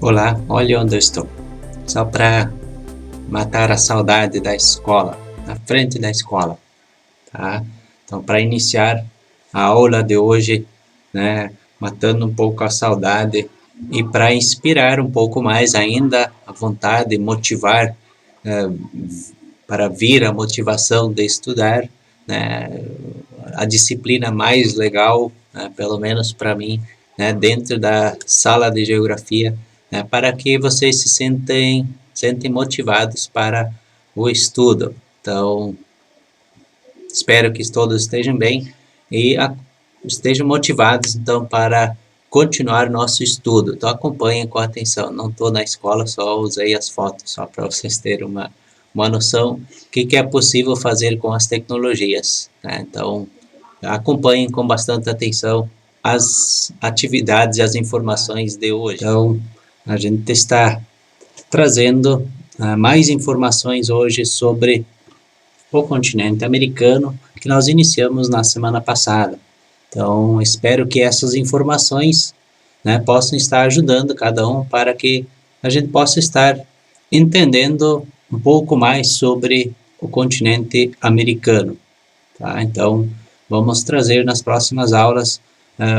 Olá, olha onde eu estou. Só para matar a saudade da escola, na frente da escola, tá? Então, para iniciar a aula de hoje, né, matando um pouco a saudade e para inspirar um pouco mais ainda a vontade, motivar eh, para vir a motivação de estudar, né, a disciplina mais legal, né, pelo menos para mim, né, dentro da sala de geografia, né, para que vocês sentem motivados para o estudo. Então, espero que todos estejam bem e estejam motivados, então, para continuar nosso estudo. Então, acompanhem com atenção. Não estou na escola, só usei as fotos, só para vocês terem uma noção do que é possível fazer com as tecnologias, né? Então, acompanhem com bastante atenção as atividades e as informações de hoje. Então, a gente está trazendo mais informações hoje sobre o continente americano que nós iniciamos na semana passada. Então, espero que essas informações, né, possam estar ajudando cada um para que a gente possa estar entendendo um pouco mais sobre o continente americano. Tá? Então, vamos trazer nas próximas aulas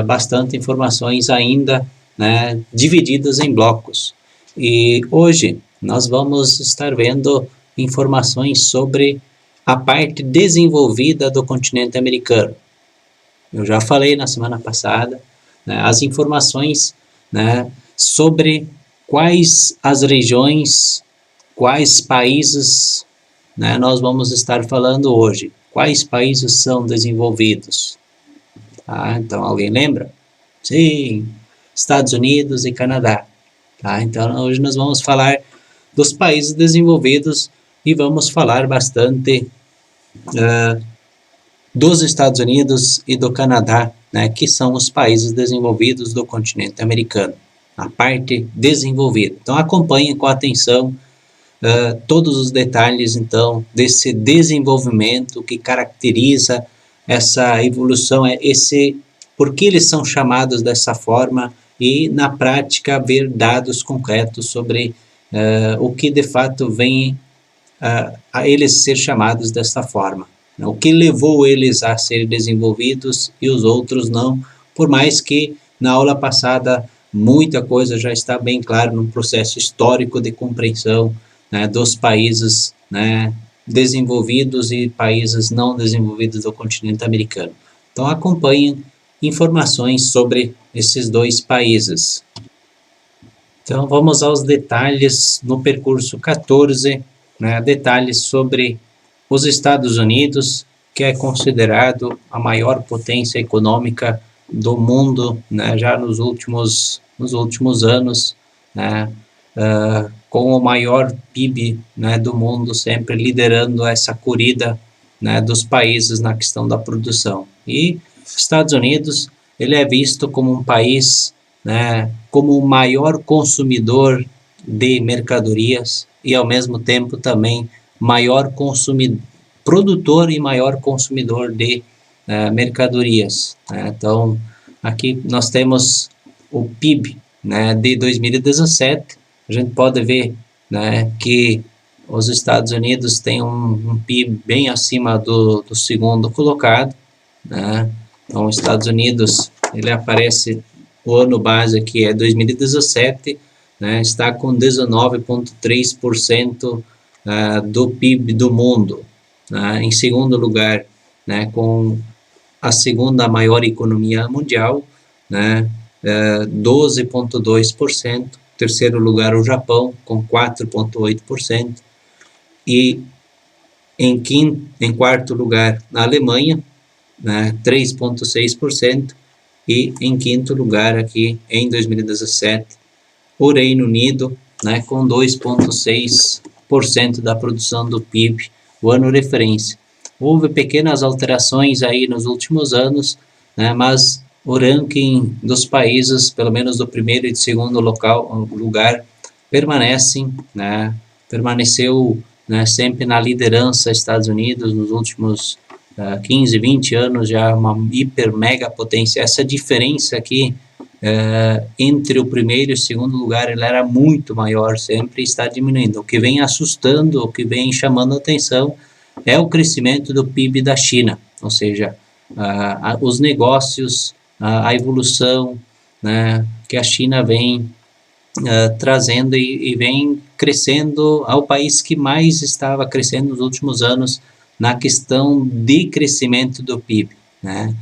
bastante informações ainda, né, divididas em blocos. E hoje nós vamos estar vendo informações sobre a parte desenvolvida do continente americano. Eu já falei na semana passada, né, as informações, né, sobre quais as regiões, quais países, né, nós vamos estar falando hoje. Quais países são desenvolvidos? Tá? Então, alguém lembra? Sim, Estados Unidos e Canadá. Tá? Então, hoje nós vamos falar dos países desenvolvidos e vamos falar bastante dos Estados Unidos e do Canadá, né, que são os países desenvolvidos do continente americano, a parte desenvolvida. Então, acompanhem com atenção todos os detalhes, então, desse desenvolvimento que caracteriza essa evolução, por que eles são chamados dessa forma e, na prática, ver dados concretos sobre o que, de fato, vem a eles ser chamados dessa forma. O que levou eles a serem desenvolvidos e os outros não, por mais que na aula passada muita coisa já está bem clara no processo histórico de compreensão, né, dos países, né, desenvolvidos e países não desenvolvidos do continente americano. Então acompanhem informações sobre esses dois países. Então vamos aos detalhes no percurso 14, né, detalhes sobre os Estados Unidos, que é considerado a maior potência econômica do mundo, né, já nos últimos anos, né, com o maior PIB, né, do mundo, sempre liderando essa corrida, né, dos países na questão da produção. E Estados Unidos, ele é visto como um país, né, como o maior consumidor de mercadorias e, ao mesmo tempo, também maior produtor e maior consumidor de mercadorias. Né? Então, aqui nós temos o PIB, né, de 2017. A gente pode ver, né, que os Estados Unidos têm um PIB bem acima do segundo colocado. Né? Então, os Estados Unidos, ele aparece, o ano base aqui é 2017, né, está com 19,3% do PIB do mundo, né, em segundo lugar, né, com a segunda maior economia mundial, né, 12,2%, terceiro lugar o Japão, com 4,8%, e em quarto lugar a Alemanha, né, 3,6%, e em quinto lugar aqui em 2017 o Reino Unido, né, com 2,6% da produção do PIB, o ano referência. Houve pequenas alterações aí nos últimos anos, né, mas o ranking dos países, pelo menos do primeiro e do segundo lugar, permaneceu, né, sempre na liderança Estados Unidos nos últimos 15, 20 anos, já uma hiper mega potência. Essa diferença aqui entre o primeiro e o segundo lugar, ele era muito maior sempre e está diminuindo. O que vem assustando, o que vem chamando a atenção é o crescimento do PIB da China, ou seja, os negócios, a evolução, né, que a China vem trazendo e vem crescendo ao país que mais estava crescendo nos últimos anos na questão de crescimento do PIB, né?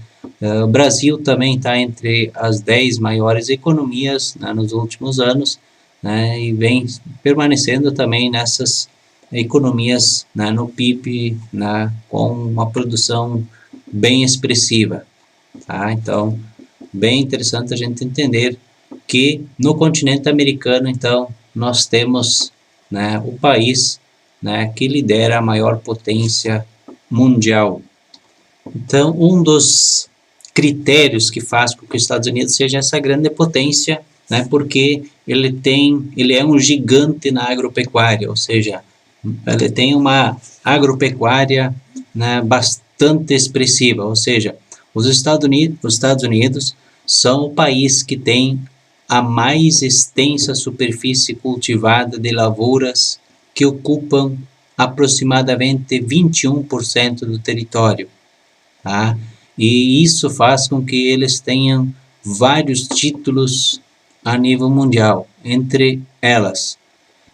O Brasil também está entre as 10 maiores economias, né, nos últimos anos, né, e vem permanecendo também nessas economias, né, no PIB, né, com uma produção bem expressiva. Tá? Então, bem interessante a gente entender que no continente americano, então, nós temos, né, o país, né, que lidera a maior potência mundial. Então, um dos critérios que faz com que os Estados Unidos seja essa grande potência, né, porque ele é um gigante na agropecuária, ou seja, ele tem uma agropecuária, né, bastante expressiva, ou seja, os Estados Unidos são o país que tem a mais extensa superfície cultivada de lavouras, que ocupam aproximadamente 21% do território. Tá? E isso faz com que eles tenham vários títulos a nível mundial. Entre elas,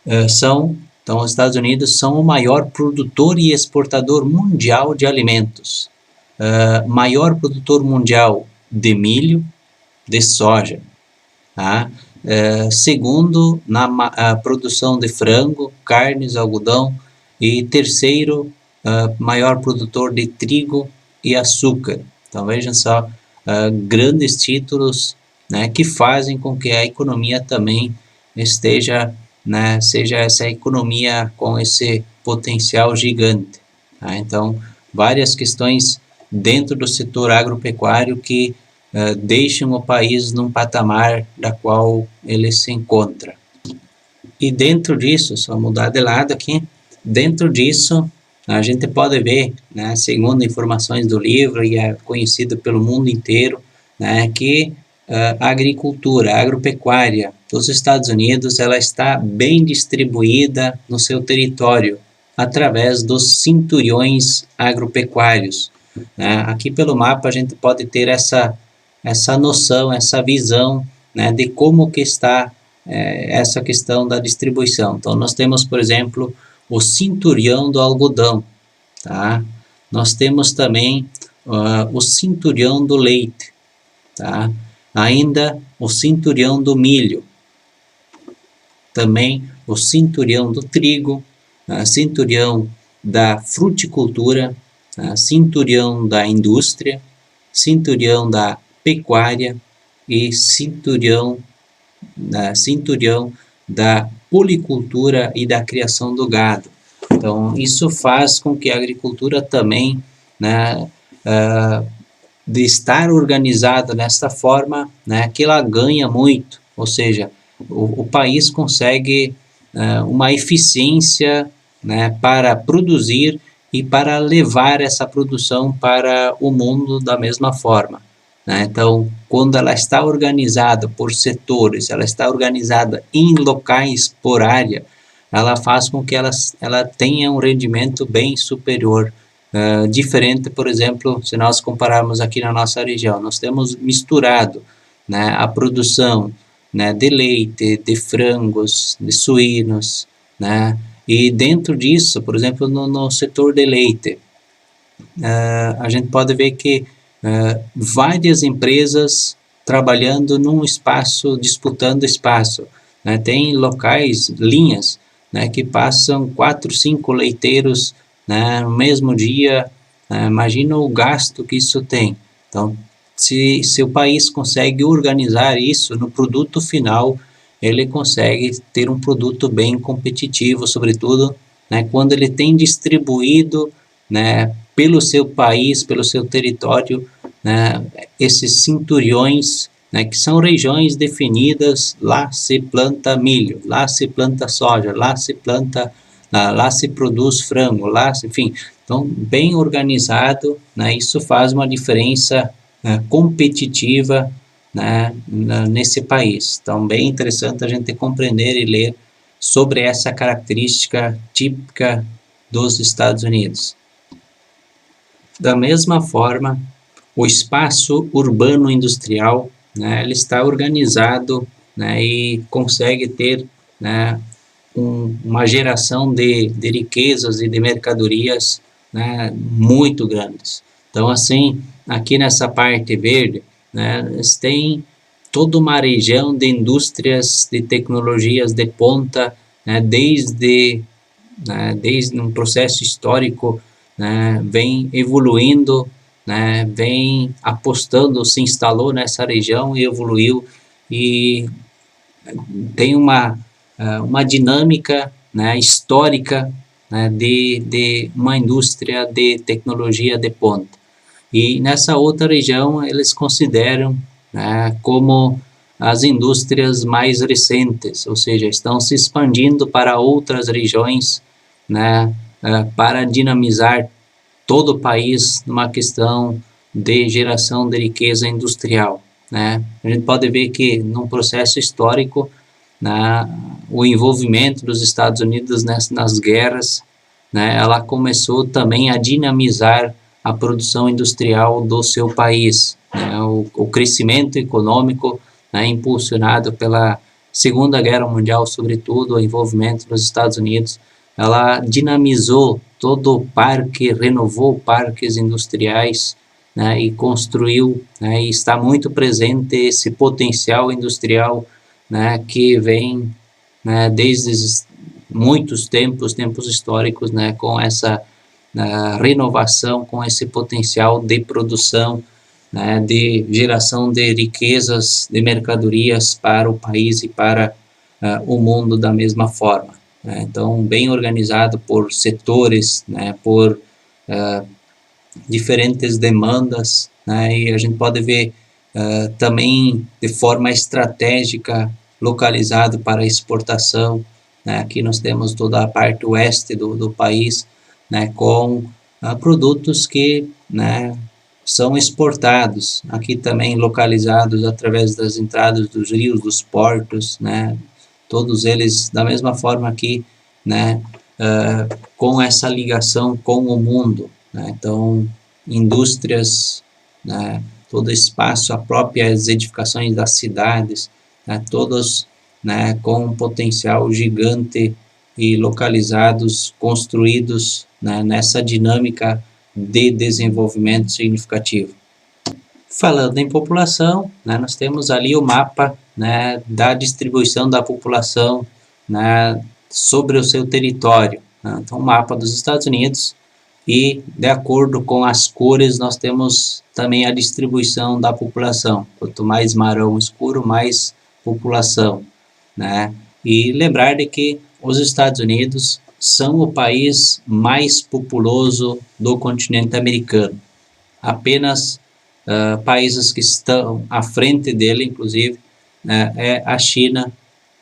então, os Estados Unidos são o maior produtor e exportador mundial de alimentos, maior produtor mundial de milho, de soja, tá? Segundo na produção de frango, carnes, algodão, e terceiro maior produtor de trigo e açúcar. Então vejam só, grandes títulos, né, que fazem com que a economia também esteja, né, seja essa economia com esse potencial gigante. Tá? Então, várias questões dentro do setor agropecuário que deixam o país num patamar da qual ele se encontra. E dentro disso, só mudar de lado aqui, dentro disso a gente pode ver, né, segundo informações do livro, e é conhecido pelo mundo inteiro, né, que a agricultura, a agropecuária dos Estados Unidos, ela está bem distribuída no seu território, através dos cinturões agropecuários. Né? Aqui pelo mapa a gente pode ter essa noção, essa visão, né, de como que está essa questão da distribuição. Então, nós temos, por exemplo, o cinturão do algodão, tá? Nós temos também o cinturão do leite, tá? Ainda o cinturão do milho, também o cinturão do trigo, cinturão da fruticultura, cinturão da indústria, cinturão da pecuária e cinturão da policultura e da criação do gado. Então, isso faz com que a agricultura também, né, de estar organizada desta forma, né, que ela ganha muito, ou seja, o país consegue uma eficiência, né, para produzir e para levar essa produção para o mundo da mesma forma. Né? Então, quando ela está organizada por setores, ela está organizada em locais por área, ela faz com que ela tenha um rendimento bem superior. Diferente, por exemplo, se nós compararmos aqui na nossa região, nós temos misturado, né, a produção, né, de leite, de frangos, de suínos, né, e dentro disso, por exemplo, no setor de leite, a gente pode ver que várias empresas trabalhando num espaço, disputando espaço, né? Tem locais, linhas, né, que passam 4, 5 leiteiros, né, no mesmo dia. Imagina o gasto que isso tem. Então, se o país consegue organizar isso no produto final, ele consegue ter um produto bem competitivo, sobretudo, né, quando ele tem distribuído, né, pelo seu país, pelo seu território, né, esses cinturões, né, que são regiões definidas. Lá se planta milho, lá se planta soja, lá se produz frango, enfim. Então, bem organizado, né, isso faz uma diferença competitiva né, nesse país. Então, bem interessante a gente compreender e ler sobre essa característica típica dos Estados Unidos. Da mesma forma, o espaço urbano industrial, né, ele está organizado, né, e consegue ter, né, uma geração de riquezas e de mercadorias, né, muito grandes. Então, assim, aqui nessa parte verde, né, eles têm toda uma região de indústrias, de tecnologias de ponta, né, desde um processo histórico, né, vem evoluindo, né, vem apostando, se instalou nessa região e evoluiu e tem uma dinâmica, né, histórica, né, de uma indústria de tecnologia de ponta. E nessa outra região eles consideram, né, como as indústrias mais recentes, ou seja, estão se expandindo para outras regiões, né, para dinamizar todo o país numa questão de geração de riqueza industrial, né? A gente pode ver que num processo histórico, né, o envolvimento dos Estados Unidos nas guerras, né, ela começou também a dinamizar a produção industrial do seu país, né, o crescimento econômico, né, impulsionado pela Segunda Guerra Mundial, sobretudo o envolvimento dos Estados Unidos, ela dinamizou todo o parque, renovou parques industriais, né, e construiu, né, e está muito presente esse potencial industrial, né, que vem, né, desde muitos tempos históricos, né, com essa renovação, com esse potencial de produção, né, de geração de riquezas, de mercadorias para o país e para o mundo da mesma forma, né? Então, bem organizado por setores, né, por diferentes demandas, né, e a gente pode ver também de forma estratégica, localizado para exportação, né? Aqui nós temos toda a parte oeste do país, né, com produtos que, né, são exportados, aqui também localizados através das entradas dos rios, dos portos, né, todos eles da mesma forma aqui, né, com essa ligação com o mundo, né? Então, indústrias, né, todo espaço, as próprias edificações das cidades, né, todos, né, com um potencial gigante e localizados, construídos, né, nessa dinâmica de desenvolvimento significativo. Falando em população, né, nós temos ali o mapa, né, da distribuição da população, né, sobre o seu território, né? Então, o mapa dos Estados Unidos, e de acordo com as cores nós temos também a distribuição da população. Quanto mais marrom escuro, mais população, né? E lembrar de que os Estados Unidos são o país mais populoso do continente americano. Apenas países que estão à frente dele, inclusive, é a China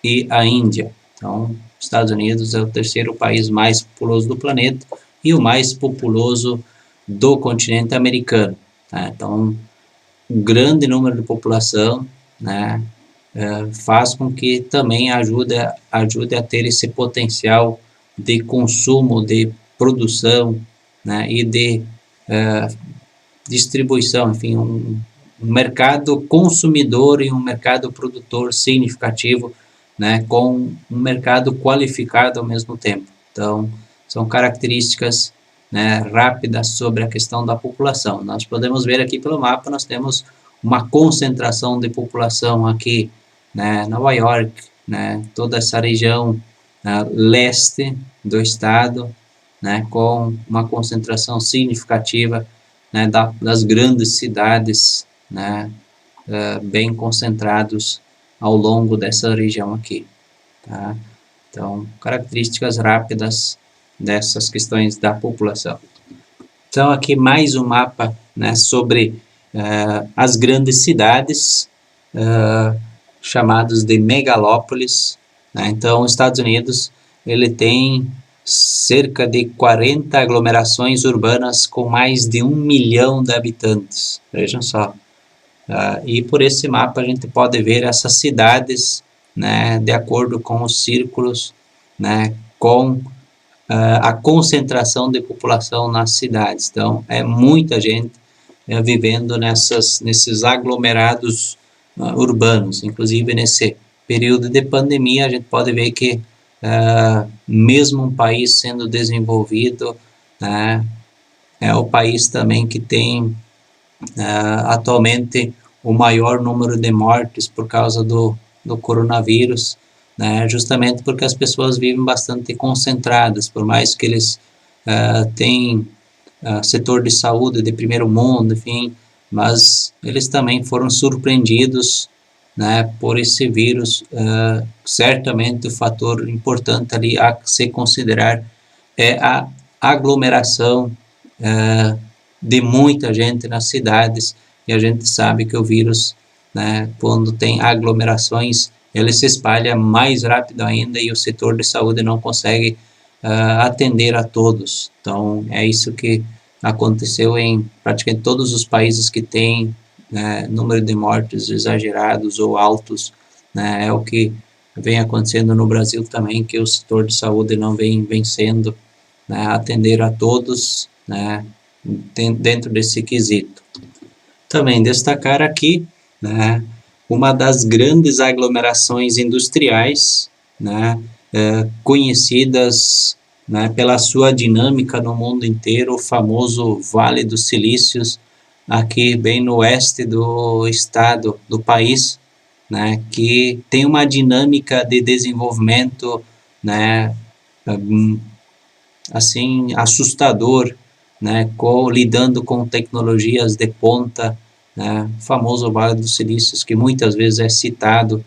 e a Índia. Então, Estados Unidos é o terceiro país mais populoso do planeta e o mais populoso do continente americano, né? Então, um grande número de população, né, faz com que também ajude a ter esse potencial de consumo, de produção, né, e de distribuição, enfim, um mercado consumidor e um mercado produtor significativo, né, com um mercado qualificado ao mesmo tempo. Então, são características, né, rápidas sobre a questão da população. Nós podemos ver aqui pelo mapa, nós temos uma concentração de população aqui, né, Nova York, né, toda essa região leste do estado, né, com uma concentração significativa, né, das grandes cidades, né, bem concentrados ao longo dessa região aqui, tá? Então, características rápidas dessas questões da população. Então, aqui mais um mapa, né, sobre as grandes cidades, chamados de megalópolis, né? Então, os Estados Unidos, ele tem cerca de 40 aglomerações urbanas com mais de 1 milhão de habitantes. Vejam só, E por esse mapa a gente pode ver essas cidades, né, de acordo com os círculos, né, com a concentração de população nas cidades. Então, é muita gente vivendo nesses aglomerados urbanos. Inclusive, nesse período de pandemia, a gente pode ver que, mesmo um país sendo desenvolvido, né, é o país também que tem atualmente o maior número de mortes por causa do coronavírus, né, justamente porque as pessoas vivem bastante concentradas, por mais que eles tenham setor de saúde de primeiro mundo, enfim, mas eles também foram surpreendidos, né, por esse vírus. Certamente o fator importante ali a se considerar é a aglomeração de muita gente nas cidades, e a gente sabe que o vírus, né, quando tem aglomerações, ele se espalha mais rápido ainda e o setor de saúde não consegue atender a todos. Então, é isso que aconteceu em praticamente todos os países que têm, né, número de mortes exagerados ou altos, né, é o que vem acontecendo no Brasil também, que o setor de saúde não vem vencendo, né, atender a todos, né, dentro desse quesito. Também destacar aqui, né, uma das grandes aglomerações industriais, né, conhecidas, né, pela sua dinâmica no mundo inteiro, o famoso Vale dos Silícios, aqui bem no oeste do estado, do país, né, que tem uma dinâmica de desenvolvimento, né, assim, assustador, né, lidando com tecnologias de ponta, né, o famoso Vale dos Silícios, que muitas vezes é citado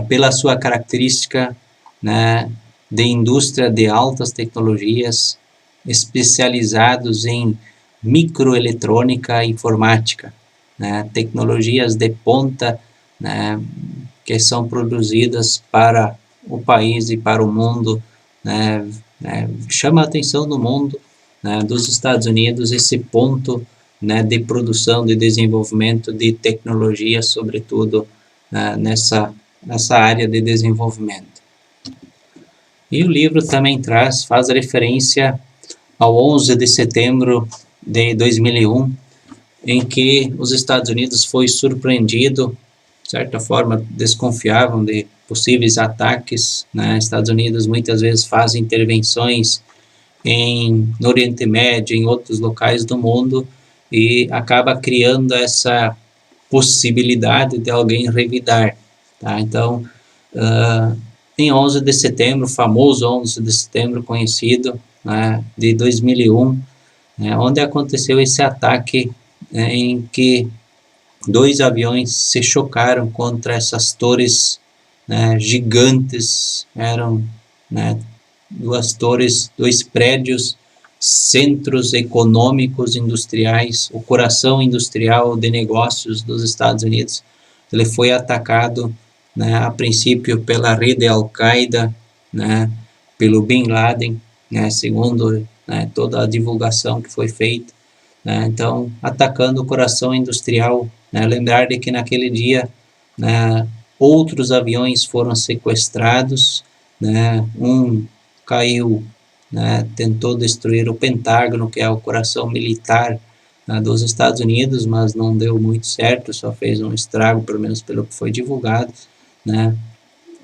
pela sua característica, né, de indústria de altas tecnologias, especializados em microeletrônica e informática, né, tecnologias de ponta, né, que são produzidas para o país e para o mundo, né, chama a atenção do mundo, né, dos Estados Unidos, esse ponto, né, de produção, de desenvolvimento de tecnologia, sobretudo nessa área de desenvolvimento. E o livro também faz referência ao 11 de setembro de 2001, em que os Estados Unidos foi surpreendido, de certa forma desconfiavam de possíveis ataques, né? Estados Unidos muitas vezes fazem intervenções no Oriente Médio, em outros locais do mundo, e acaba criando essa possibilidade de alguém revidar. Tá? Então, em 11 de setembro, o famoso 11 de setembro conhecido, né, de 2001, né, onde aconteceu esse ataque, né, em que 2 aviões se chocaram contra essas torres, né, gigantes, eram, né, 2 torres, 2 prédios, centros econômicos industriais, o coração industrial de negócios dos Estados Unidos. Ele foi atacado, né, a princípio pela rede Al-Qaeda, né, pelo Bin Laden, né, segundo, né, toda a divulgação que foi feita, né, então atacando o coração industrial, né, lembrar de que naquele dia, né, outros aviões foram sequestrados, né, um caiu, né, tentou destruir o Pentágono, que é o coração militar, né, dos Estados Unidos, mas não deu muito certo, só fez um estrago, pelo menos pelo que foi divulgado, né,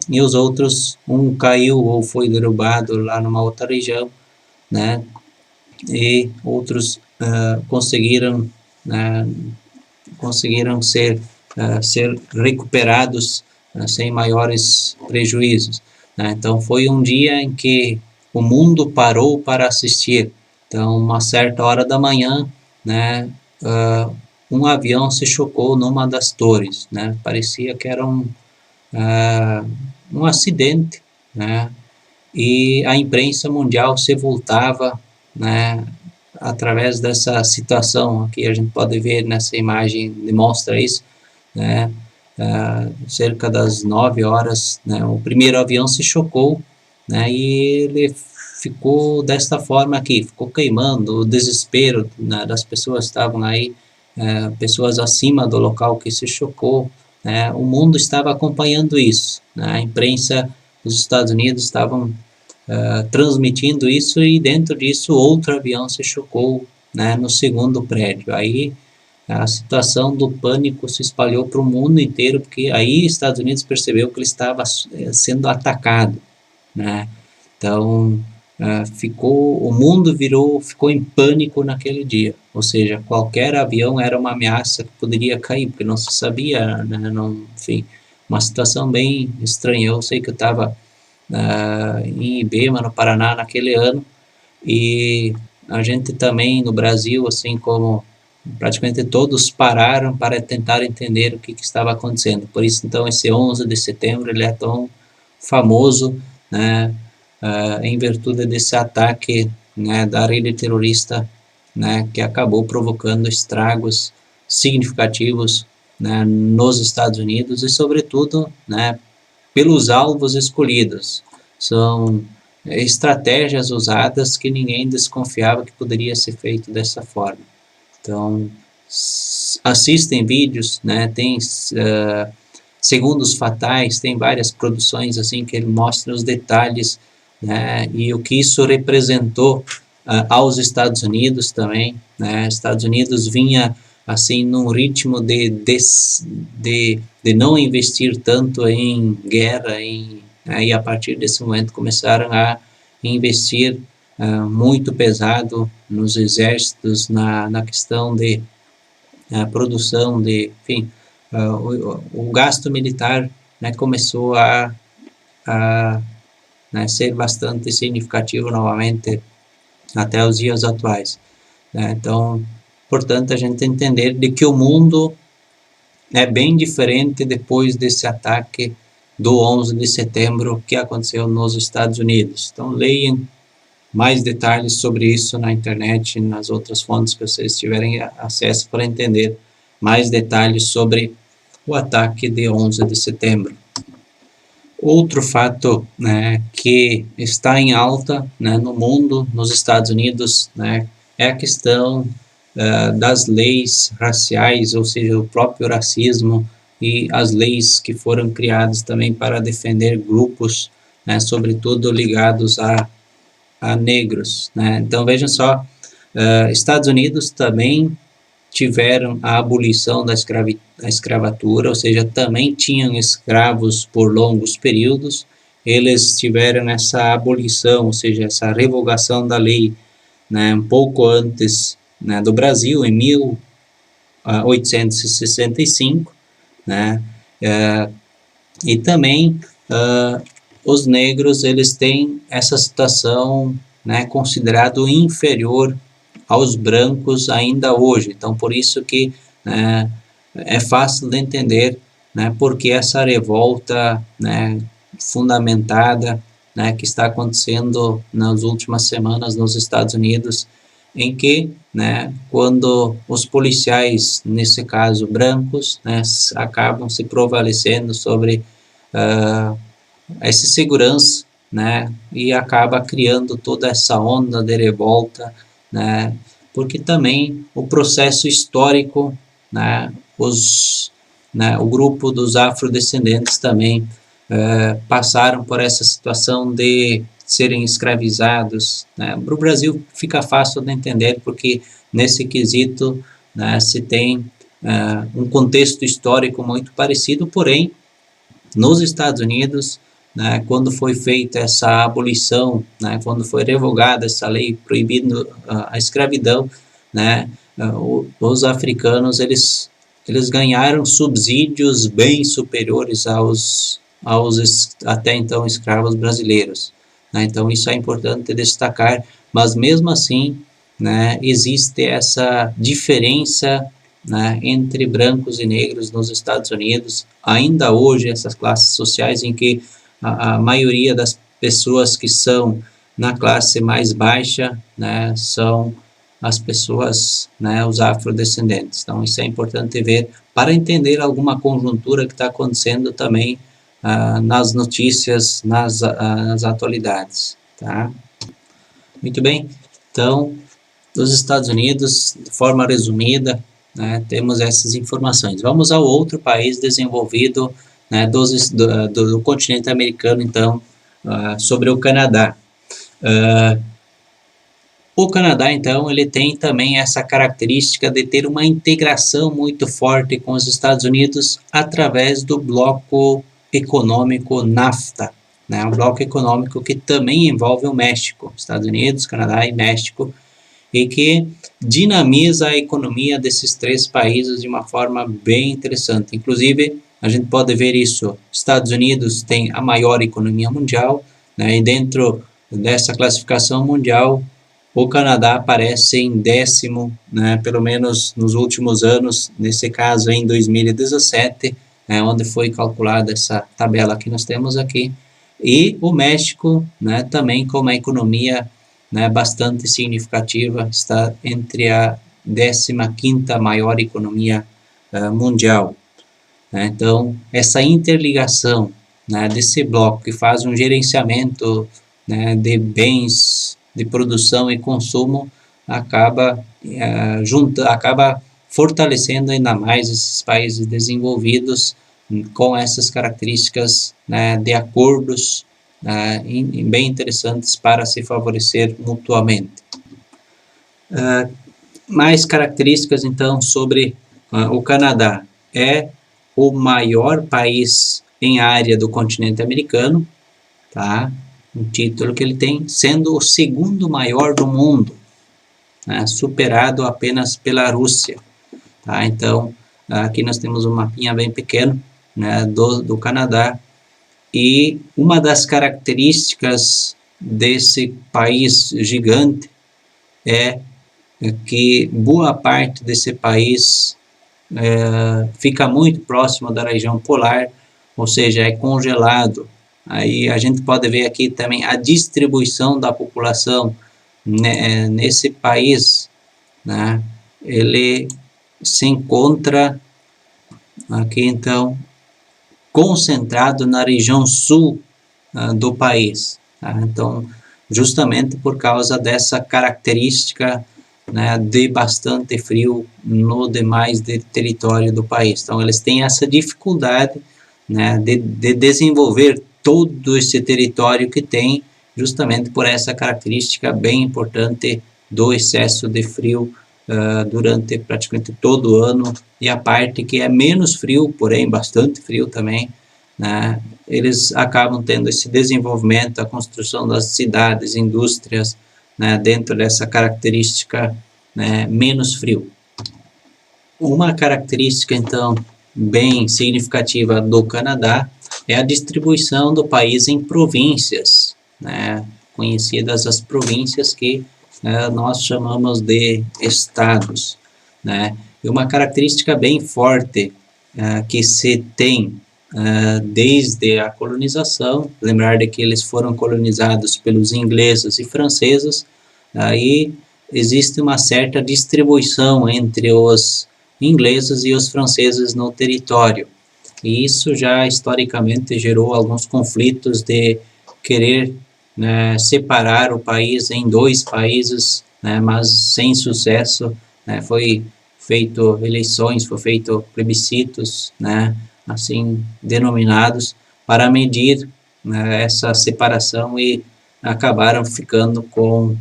e os outros, um caiu ou foi derrubado lá numa outra região, né, e outros conseguiram ser recuperados sem maiores prejuízos, né? Então foi um dia em que o mundo parou para assistir. Então, uma certa hora da manhã, né, um avião se chocou numa das torres, né? Parecia que era um acidente, né? E a imprensa mundial se voltava, né, através dessa situação. Aqui a gente pode ver nessa imagem, demonstra isso, né, cerca das 9 horas, né, o primeiro avião se chocou, né, e ele ficou desta forma aqui, ficou queimando, o desespero, né, das pessoas que estavam aí pessoas acima do local que se chocou, né? O mundo estava acompanhando isso, né? A imprensa dos Estados Unidos estavam transmitindo isso e dentro disso outro avião se chocou, né, no segundo prédio. Aí a situação do pânico se espalhou para o mundo inteiro, porque aí os Estados Unidos percebeu que ele estava sendo atacado, né? Então, o mundo ficou em pânico naquele dia. Ou seja, qualquer avião era uma ameaça que poderia cair, porque não se sabia, né? Não, enfim, uma situação bem estranha. Eu sei que eu estava em Ibema, no Paraná, naquele ano, e a gente também no Brasil, assim como praticamente todos pararam para tentar entender o que estava acontecendo. Por isso, então, esse 11 de setembro ele é tão famoso, né, em virtude desse ataque, né, da rede terrorista, né, que acabou provocando estragos significativos, né, nos Estados Unidos e, sobretudo, né, pelos alvos escolhidos. São estratégias usadas que ninguém desconfiava que poderia ser feito dessa forma. Então, assistem vídeos, né? Tem Segundos Fatais, tem várias produções assim que ele mostra os detalhes, né? E o que isso representou aos Estados Unidos também, né? Estados Unidos vinha assim num ritmo de não investir tanto em guerra, aí a partir desse momento começaram a investir muito pesado nos exércitos, na questão de produção enfim, o gasto militar, né, começou a né, ser bastante significativo novamente até os dias atuais, né? Então, portanto, a gente entender de que o mundo é bem diferente depois desse ataque do 11 de setembro que aconteceu nos Estados Unidos. Então, leiam mais detalhes sobre isso na internet e nas outras fontes que vocês tiverem acesso para entender mais detalhes sobre o ataque de 11 de setembro. Outro fato, né, que está em alta, né, no mundo, nos Estados Unidos, né, é a questão das leis raciais, ou seja, o próprio racismo e as leis que foram criadas também para defender grupos, né, sobretudo ligados a negros, né? Então vejam só, Estados Unidos também tiveram a abolição da escravatura, ou seja, também tinham escravos por longos períodos. Eles tiveram essa abolição, ou seja, essa revogação da lei, né, um pouco antes, né, do Brasil, em 1865, né, e também os negros eles têm essa situação, né, considerado inferior aos brancos ainda hoje. Então, por isso que é fácil de entender, né, porque essa revolta, né, fundamentada, né, que está acontecendo nas últimas semanas nos Estados Unidos, em que, né, quando os policiais, nesse caso brancos, né, acabam se prevalecendo sobre essa segurança, né, e acaba criando toda essa onda de revolta, né, porque também o processo histórico, né, o grupo dos afrodescendentes também passaram por essa situação de serem escravizados, né. Para o Brasil fica fácil de entender porque nesse quesito, né, se tem um contexto histórico muito parecido, porém nos Estados Unidos, né, quando foi feita essa abolição, né, quando foi revogada essa lei proibindo a escravidão, né, os africanos eles ganharam subsídios bem superiores aos até então escravos brasileiros, né? Então isso é importante destacar, mas mesmo assim, né, existe essa diferença, né, entre brancos e negros nos Estados Unidos, ainda hoje essas classes sociais em que a maioria das pessoas que são na classe mais baixa, né, são as pessoas, né, os afrodescendentes. Então isso é importante ver para entender alguma conjuntura que está acontecendo também nas notícias, nas atualidades, tá? Muito bem, então, nos Estados Unidos, de forma resumida, né, temos essas informações. Vamos ao outro país desenvolvido, né, do continente americano, então, sobre o Canadá. O Canadá, então, ele tem também essa característica de ter uma integração muito forte com os Estados Unidos através do bloco econômico NAFTA, né? Um bloco econômico que também envolve o México, Estados Unidos, Canadá e México, e que dinamiza a economia desses três países de uma forma bem interessante. Inclusive, a gente pode ver isso, Estados Unidos tem a maior economia mundial, né? E dentro dessa classificação mundial, o Canadá aparece em décimo, né, pelo menos nos últimos anos, nesse caso em 2017, né, onde foi calculada essa tabela que nós temos aqui, e o México, né, também com uma economia, né, bastante significativa, está entre a 15ª maior economia mundial. Né? Então, essa interligação, né, desse bloco que faz um gerenciamento, né, de bens de produção e consumo acaba fortalecendo ainda mais esses países desenvolvidos com essas características, né, de acordos bem interessantes para se favorecer mutuamente. Mais características então sobre o Canadá. É o maior país em área do continente americano, tá? Um título que ele tem, sendo o segundo maior do mundo, né? Superado apenas pela Rússia, tá? Então, aqui nós temos um mapinha bem pequeno, né, do Canadá, e uma das características desse país gigante é que boa parte desse país fica muito próximo da região polar, ou seja, é congelado. Aí a gente pode ver aqui também a distribuição da população, né, nesse país, né? Ele se encontra aqui então concentrado na região sul do país. Tá? Então, justamente por causa dessa característica, né, de bastante frio no demais território do país. Então, eles têm essa dificuldade, né, de desenvolver todo esse território que tem, justamente por essa característica bem importante do excesso de frio durante praticamente todo o ano, e a parte que é menos frio, porém bastante frio também, né, eles acabam tendo esse desenvolvimento, a construção das cidades, indústrias, né, dentro dessa característica, né, menos frio. Uma característica, então, bem significativa do Canadá é a distribuição do país em províncias, né, conhecidas as províncias que nós chamamos de estados, né, e uma característica bem forte que se tem desde a colonização, lembrar de que eles foram colonizados pelos ingleses e franceses, aí existe uma certa distribuição entre os ingleses e os franceses no território, e isso já historicamente gerou alguns conflitos de querer, né, separar o país em dois países, né, mas sem sucesso, né, foi feito eleições, foi feito plebiscitos, né, assim denominados, para medir, né, essa separação, e acabaram ficando com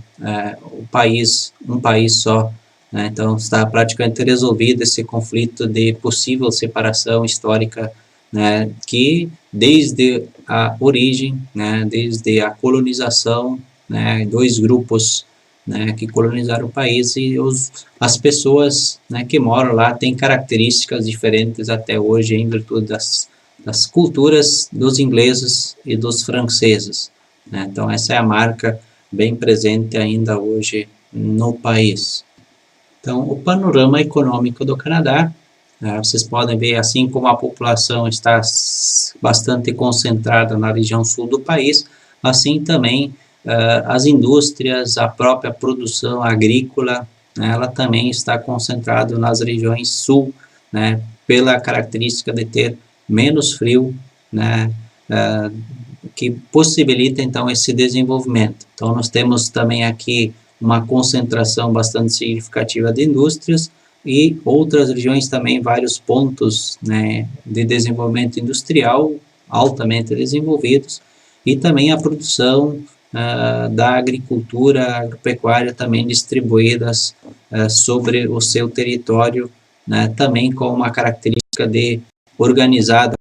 o país, um país só, né? Então está praticamente resolvido esse conflito de possível separação histórica, né, que desde a origem, né, desde a colonização, né, dois grupos, né, que colonizaram o país, e as pessoas, né, que moram lá têm características diferentes até hoje em virtude das culturas dos ingleses e dos franceses, né? Então essa é a marca bem presente ainda hoje no país. Então, o panorama econômico do Canadá, vocês podem ver, assim como a população está bastante concentrada na região sul do país, assim também as indústrias, a própria produção agrícola, né, ela também está concentrada nas regiões sul, né, pela característica de ter menos frio, né, que possibilita então esse desenvolvimento. Então nós temos também aqui uma concentração bastante significativa de indústrias, e outras regiões também vários pontos, né, de desenvolvimento industrial altamente desenvolvidos, e também a produção da agricultura agropecuária também distribuídas sobre o seu território, né, também com uma característica de organizada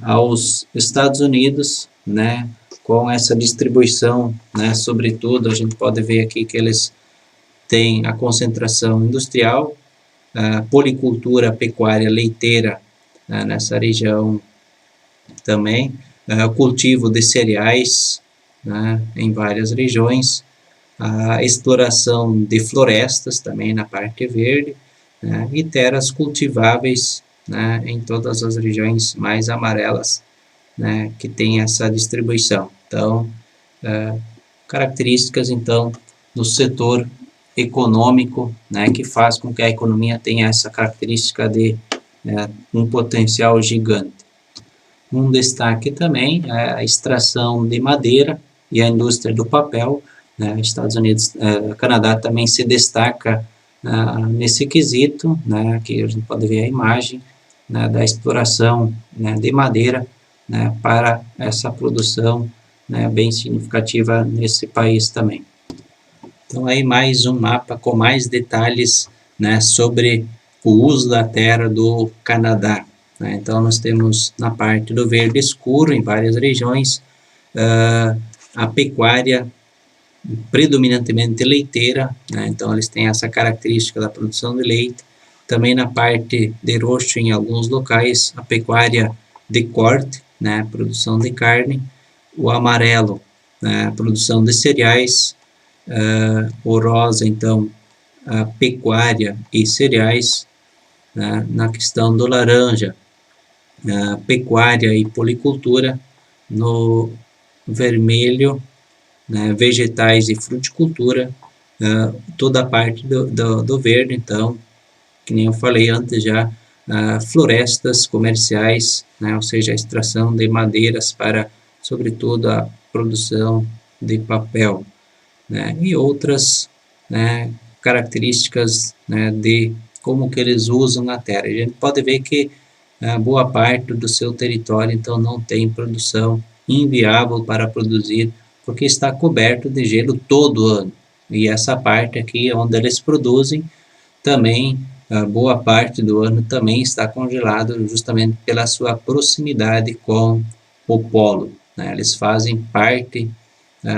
aos Estados Unidos, né, com essa distribuição, né, sobretudo a gente pode ver aqui que eles têm a concentração industrial, a policultura pecuária leiteira nessa região também, o cultivo de cereais, né, em várias regiões, a exploração de florestas também na parte verde, né, e terras cultiváveis, né, em todas as regiões mais amarelas, né, que tem essa distribuição. Então, características então do setor econômico, né, que faz com que a economia tenha essa característica de um potencial gigante. Um destaque também é a extração de madeira e a indústria do papel, né, Estados Unidos, Canadá também se destaca nesse quesito, né, aqui a gente pode ver a imagem, né, da exploração, né, de madeira, né, para essa produção, né, bem significativa nesse país também. Então aí mais um mapa com mais detalhes, né, sobre o uso da terra do Canadá, né? Então nós temos na parte do verde escuro em várias regiões a pecuária predominantemente leiteira, né? Então eles têm essa característica da produção de leite. Também na parte de roxo, em alguns locais, a pecuária de corte, né? Produção de carne. O amarelo, né? Produção de cereais. O rosa, então, a pecuária e cereais. Né? Na questão do laranja, a pecuária e policultura. No vermelho, né, vegetais e fruticultura, toda a parte do verde, então, que nem eu falei antes já, florestas comerciais, né, ou seja, a extração de madeiras para, sobretudo, a produção de papel, né, e outras, né, características, né, de como que eles usam a terra. A gente pode ver que boa parte do seu território, então, não tem produção inviável para produzir, porque está coberto de gelo todo ano. E essa parte aqui, onde eles produzem, também, boa parte do ano também está congelado, justamente pela sua proximidade com o polo, né? Eles fazem parte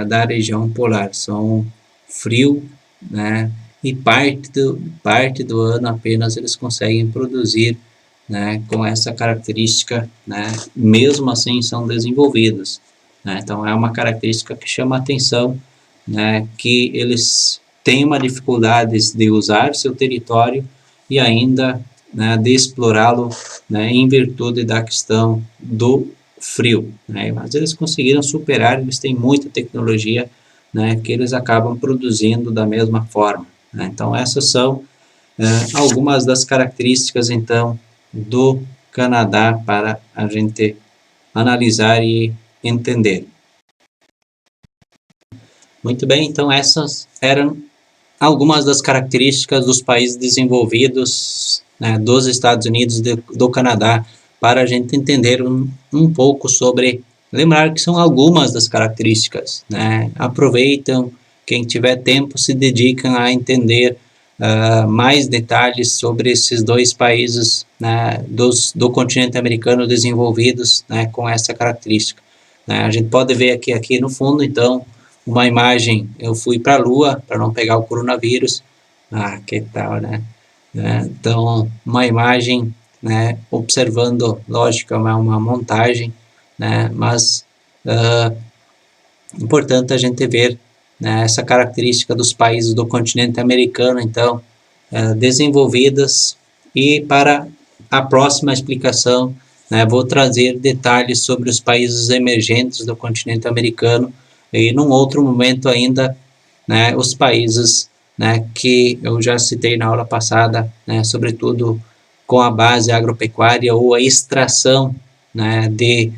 da região polar, são frio, né? E parte do ano apenas eles conseguem produzir, né, com essa característica, né, mesmo assim são desenvolvidos, né? Então é uma característica que chama a atenção, né, que eles têm uma dificuldade de usar seu território e ainda, né, de explorá-lo, né, em virtude da questão do frio, né? Mas eles conseguiram superar, eles têm muita tecnologia, né, que eles acabam produzindo da mesma forma, né? Então essas são algumas das características então do Canadá para a gente analisar e entender. Muito bem, então essas eram algumas das características dos países desenvolvidos, né, dos Estados Unidos e do Canadá, para a gente entender um pouco sobre, lembrar que são algumas das características, né? Aproveitam, quem tiver tempo se dedicam a entender mais detalhes sobre esses dois países, né, do continente americano desenvolvidos, né, com essa característica, né? A gente pode ver aqui no fundo, então, uma imagem, eu fui para a Lua para não pegar o coronavírus, que tal, né? Então, uma imagem, né, observando, lógico, é uma montagem, né, mas importante a gente ver, né, essa característica dos países do continente americano, então, desenvolvidas, e para a próxima explicação, né, vou trazer detalhes sobre os países emergentes do continente americano, e num outro momento ainda, né, os países, né, que eu já citei na aula passada, né, sobretudo com a base agropecuária ou a extração, né, de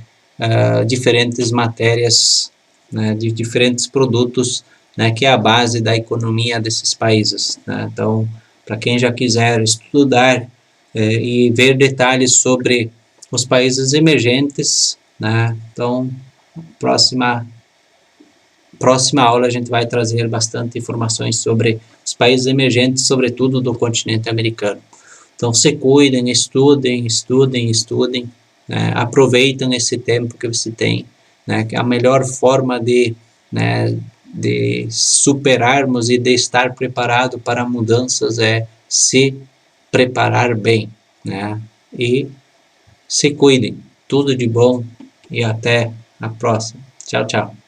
diferentes matérias né, de diferentes produtos, né, que é a base da economia desses países, né? Então, para quem já quiser estudar e ver detalhes sobre os países emergentes, né? Então, próxima aula a gente vai trazer bastante informações sobre os países emergentes, sobretudo do continente americano. Então, se cuidem, estudem, estudem, estudem, né? Aproveitem esse tempo que você tem, né? Que a melhor forma né, de superarmos e de estar preparado para mudanças é se preparar bem, né? E se cuidem. Tudo de bom e até a próxima. Tchau, tchau.